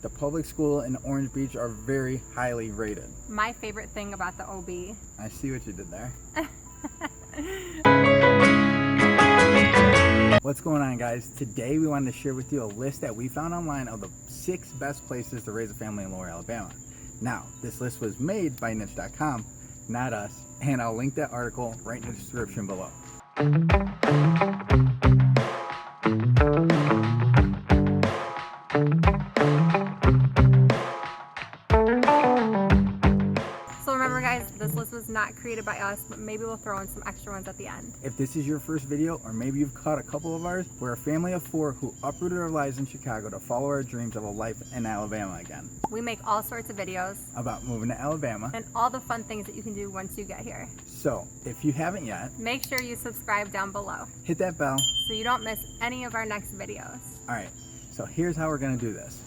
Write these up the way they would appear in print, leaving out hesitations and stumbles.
the public school in Orange Beach are very highly rated. My favorite thing about the OB. I see what you did there. What's going on, guys? Today we wanted to share with you a list that we found online of the 6 best places to raise a family in Lower Alabama. Now, this list was made by niche.com, not us, and I'll link that article right in the description below. So remember, guys, this list was not created by us, but maybe we'll throw in some extra ones at the end. If this is your first video, or maybe you've caught a couple of ours, we're a family of 4 who uprooted our lives in Chicago to follow our dreams of a life in Alabama again. We make all sorts of videos About moving to Alabama. and all the fun things that you can do once you get here. So, if you haven't yet, Make sure you subscribe down below hit that bell. so you don't miss any of our next videos. Alright, so here's how we're gonna do this.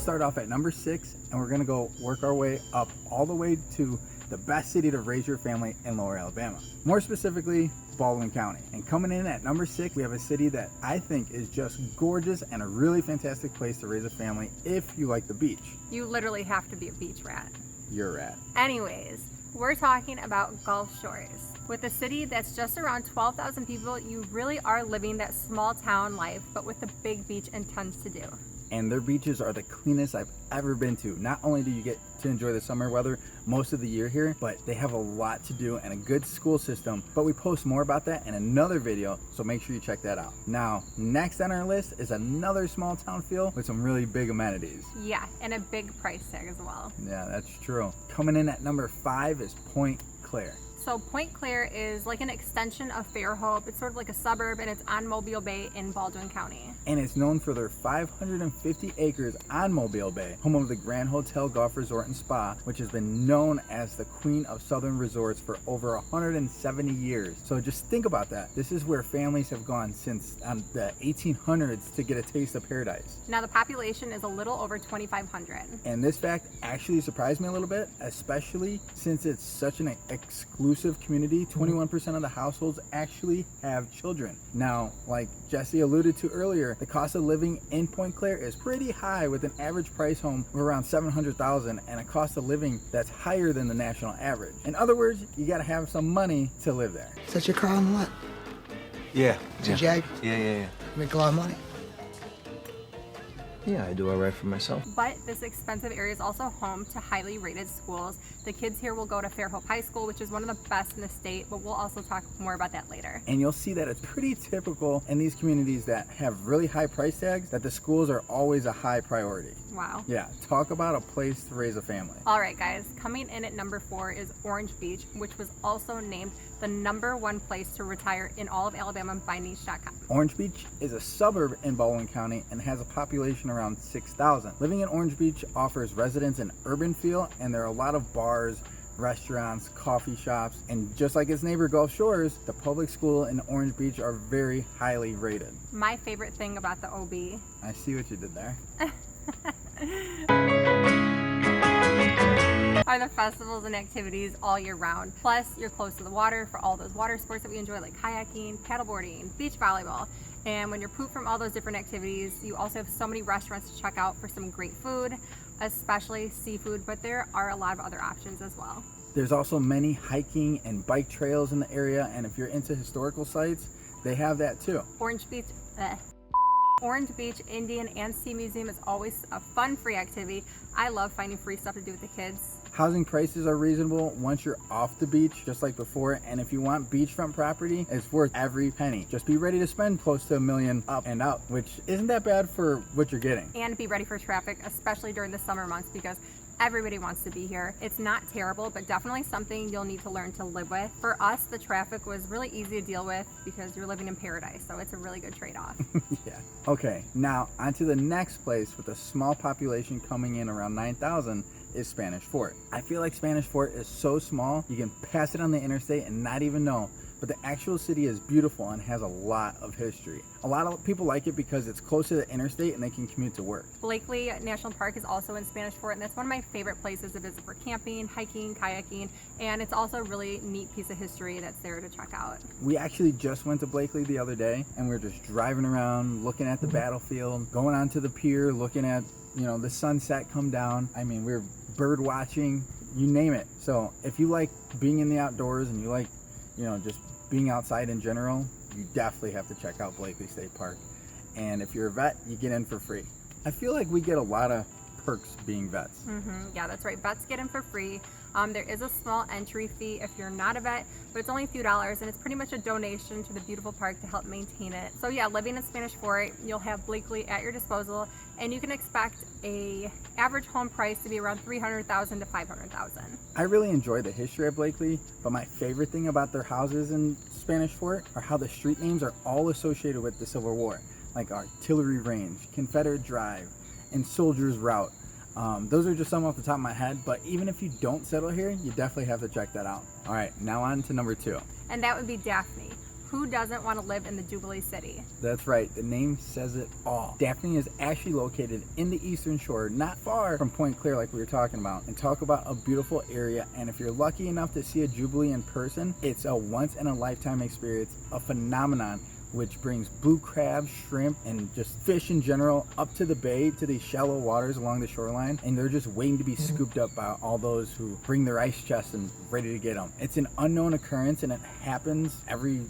Start off at number 6, and we're gonna go work our way up all the way to the best city to raise your family in Lower Alabama, more specifically Baldwin County. And coming in at number 6, we have a city that I think is just gorgeous and a really fantastic place to raise a family if you like the beach. You literally have to be a beach rat. You're a rat. Anyways, we're talking about Gulf Shores. With a city that's just around 12,000 people, you really are living that small town life, but with a big beach and tons to do. And their beaches are the cleanest I've ever been to. Not only do you get to enjoy the summer weather most of the year here, but they have a lot to do and a good school system. But we post more about that in another video, so make sure you check that out. Now, next on our list is another small town feel with some really big amenities. Yeah, and a big price tag as well. Yeah, that's true. Coming in at number 5 is Point Claire. So Point Claire is like an extension of FAIRHOPE. It's sort of like a suburb, and it's on Mobile Bay in Baldwin County. And it's known for their 550 acres on Mobile Bay, home of the Grand Hotel Golf Resort and Spa, which has been known as the Queen of Southern Resorts for over 170 years. So just think about that. This is where families have gone since the 1800s to get a taste of paradise. Now the population is a little over 2,500. And this fact actually surprised me a little bit, especially since it's such an exclusive community. 21% of the households actually have children. Now, like Jesse alluded to earlier, the cost of living in Point Claire is pretty high, with an average price home of around $700,000 and a cost of living that's higher than the national average. In other words, you gotta have some money to live there. Is that your car on the lot? Yeah. It's a Jag? Yeah. Make a lot of money? Yeah, I do all right for myself. But this expensive area is also home to highly rated schools. The kids here will go to FAIRHOPE High School, which is one of the best in the state, but we'll also talk more about that later. And you'll see that it's pretty typical in these communities that have really high price tags that the schools are always a high priority. Wow. Yeah, talk about a place to raise a family. All right, guys, coming in at number 4 is Orange Beach, which was also named the #1 place to retire in all of Alabama by niche.com. Orange Beach is a suburb in Baldwin County and has a population around 6,000. Living in Orange Beach offers residents an urban feel, and there are a lot of bars, restaurants, coffee shops, and just like its neighbor Gulf Shores, the public school in Orange Beach are very highly rated. My favorite thing about the OB. I see what you did there. Are the festivals and activities all year round. Plus, you're close to the water for all those water sports that we enjoy, like kayaking, paddleboarding, beach volleyball. And when you're pooped from all those different activities, you also have so many restaurants to check out for some great food, especially seafood, but there are a lot of other options as well. There's also many hiking and bike trails in the area, and if you're into historical sites, they have that too. Orange Beach Indian and Sea Museum is always a fun free activity. I love finding free stuff to do with the kids. Housing prices are reasonable once you're off the beach, just like before, and if you want beachfront property, it's worth every penny. Just be ready to spend close to $1 million up and out, which isn't that bad for what you're getting. And be ready for traffic, especially during the summer months, because everybody wants to be here. It's not terrible, but definitely something you'll need to learn to live with. For us, the traffic was really easy to deal with because you're living in paradise, so it's a really good trade-off. Yeah. Okay, now on to the next place with a small population coming in around 9,000 is Spanish Fort. I feel like Spanish Fort is so small, you can pass it on the interstate and not even know but the actual city is beautiful and has a lot of history. A lot of people like it because it's close to the interstate and they can commute to work. Blakely National Park is also in Spanish Fort, and that's one of my favorite places to visit for camping, hiking, kayaking, and it's also a really neat piece of history that's there to check out. We actually just went to Blakely the other day, and we were just driving around, looking at the battlefield, going onto the pier, looking at, the sunset come down. I mean, we were bird watching, you name it. So if you like being in the outdoors and you like, just being outside in general, you definitely have to check out Blakely State Park. And if you're a vet, you get in for free. I feel like we get a lot of perks being vets. Yeah, that's right. Vets get in for free. There is a small entry fee if you're not a vet, but it's only a few dollars, and it's pretty much a donation to the beautiful park to help maintain it. So yeah, living in Spanish Fort, you'll have Blakely at your disposal, and you can expect a average home price to be around $300,000 to $500,000. I really enjoy the history of Blakely, but my favorite thing about their houses in Spanish Fort are how the street names are all associated with the Civil War, like Artillery Range, Confederate Drive, and Soldiers Route. Those are just some off the top of my head, but even if you don't settle here, you definitely have to check that out. All right, now on to number 2. And that would be Daphne. Who doesn't want to live in the Jubilee City? That's right, the name says it all. Daphne is actually located in the Eastern Shore, not far from Point Clear like we were talking about. And talk about a beautiful area, and if you're lucky enough to see a Jubilee in person, it's a once-in-a-lifetime experience, a phenomenon which brings blue crab, shrimp, and just fish in general up to the bay, to these shallow waters along the shoreline, and they're just waiting to be scooped up by all those who bring their ice chests and ready to get them. It's an unknown occurrence, and it happens every,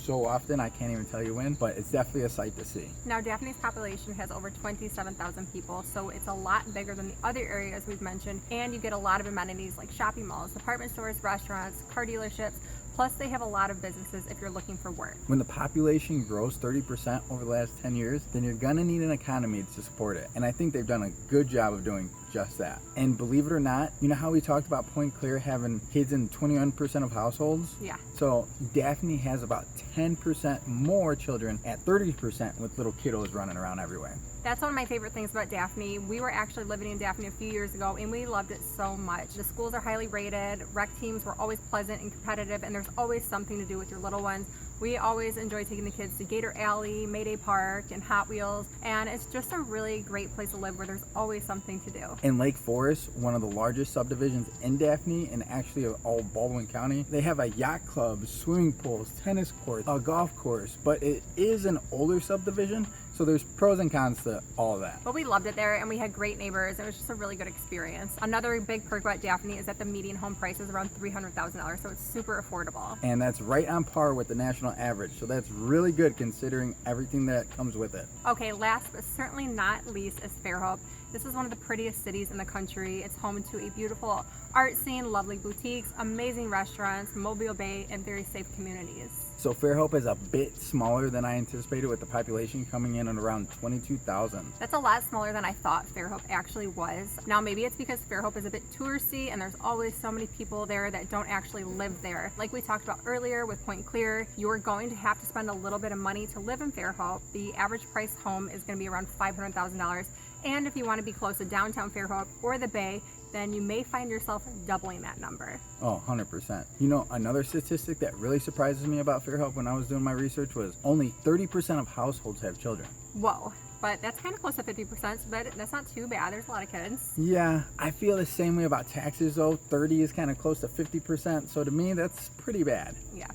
so often I can't even tell you when, but it's definitely a sight to see. Now, Daphne's population has over 27,000 people, so it's a lot bigger than the other areas we've mentioned, and you get a lot of amenities like shopping malls, department stores, restaurants, car dealerships. Plus, they have a lot of businesses if you're looking for work. When the population grows 30% over the last 10 years, then you're gonna need an economy to support it. And I think they've done a good job of doing just that. And believe it or not, you know how we talked about Point Clear having kids in 21% of households? Yeah. So Daphne has about 10% more children at 30% with little kiddos running around everywhere. That's one of my favorite things about Daphne. We were actually living in Daphne a few years ago, and we loved it so much. The schools are highly rated, rec teams were always pleasant and competitive, and there's always something to do with your little ones. We always enjoy taking the kids to Gator Alley, Mayday Park, and Hot Wheels, and it's just a really great place to live where there's always something to do. In Lake Forest, one of the largest subdivisions in Daphne, and actually of all Baldwin County, they have a yacht club, swimming pools, tennis courts, a golf course, but it is an older subdivision, so there's pros and cons to all of that. But we loved it there, and we had great neighbors. It was just a really good experience. Another big perk about Daphne is that the median home price is around $300,000, so it's super affordable. And that's right on par with the national average, so that's really good considering everything that comes with it. Okay, last but certainly not least is FAIRHOPE. This is one of the prettiest cities in the country. It's home to a beautiful art scene, lovely boutiques, amazing restaurants, Mobile Bay, and very safe communities. So FAIRHOPE is a bit smaller than I anticipated, with the population coming in at around 22,000. That's a lot smaller than I thought FAIRHOPE actually was. Now maybe it's because FAIRHOPE is a bit touristy and there's always so many people there that don't actually live there. Like we talked about earlier with Point Clear, you're going to have to spend a little bit of money to live in FAIRHOPE. The average price home is going to be around $500,000. And if you want to be close to downtown FAIRHOPE or the Bay, then you may find yourself doubling that number. Oh, 100%. You know, another statistic that really surprises me about FAIRHOPE when I was doing my research was only 30% of households have children. Whoa, but that's kind of close to 50%, so that's not too bad. There's a lot of kids. Yeah, I feel the same way about taxes though. 30 is kind of close to 50%, so to me that's pretty bad. Yeah.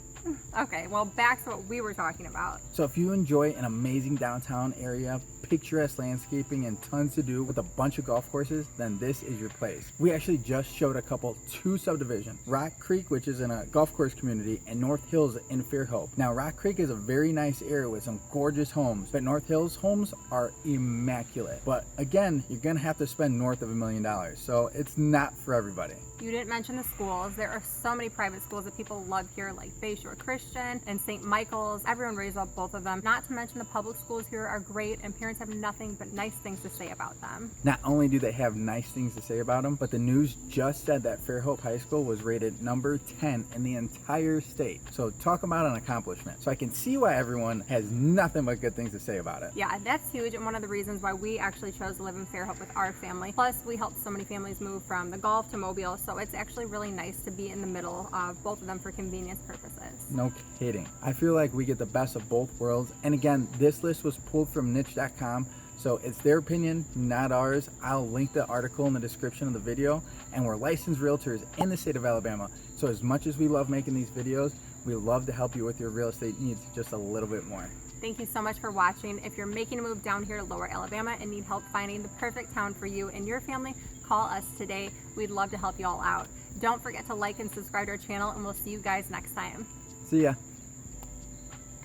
Okay, well, back to what we were talking about. So if you enjoy an amazing downtown area, picturesque landscaping, and tons to do with a bunch of golf courses, then this is your place. We actually just showed a couple, 2 subdivisions. Rock Creek, which is in a golf course community, and North Hills in FAIRHOPE. Now, Rock Creek is a very nice area with some gorgeous homes, but North Hills homes are immaculate. But again, you're gonna have to spend north of $1 million, so it's not for everybody. You didn't mention the schools. There are so many private schools that people love here, like Bayshore Christian and St. Michael's. Everyone raves about both of them. Not to mention the public schools here are great, and parents have nothing but nice things to say about them. Not only do they have nice things to say about them, but the news just said that FAIRHOPE High School was rated number 10 in the entire state. So talk about an accomplishment. So I can see why everyone has nothing but good things to say about it. Yeah, that's huge, and one of the reasons why we actually chose to live in FAIRHOPE with our family. Plus, we helped so many families move from the Gulf to Mobile, so So it's actually really nice to be in the middle of both of them for convenience purposes. No kidding. I feel like we get the best of both worlds. And again, this list was pulled from niche.com. So it's their opinion, not ours. I'll link the article in the description of the video. And we're licensed realtors in the state of Alabama. So as much as we love making these videos, we love to help you with your real estate needs just a little bit more. Thank you so much for watching. If you're making a move down here to Lower Alabama and need help finding the perfect town for you and your family, call us today. We'd love to help you all out. Don't forget to like and subscribe to our channel, and we'll see you guys next time. See ya.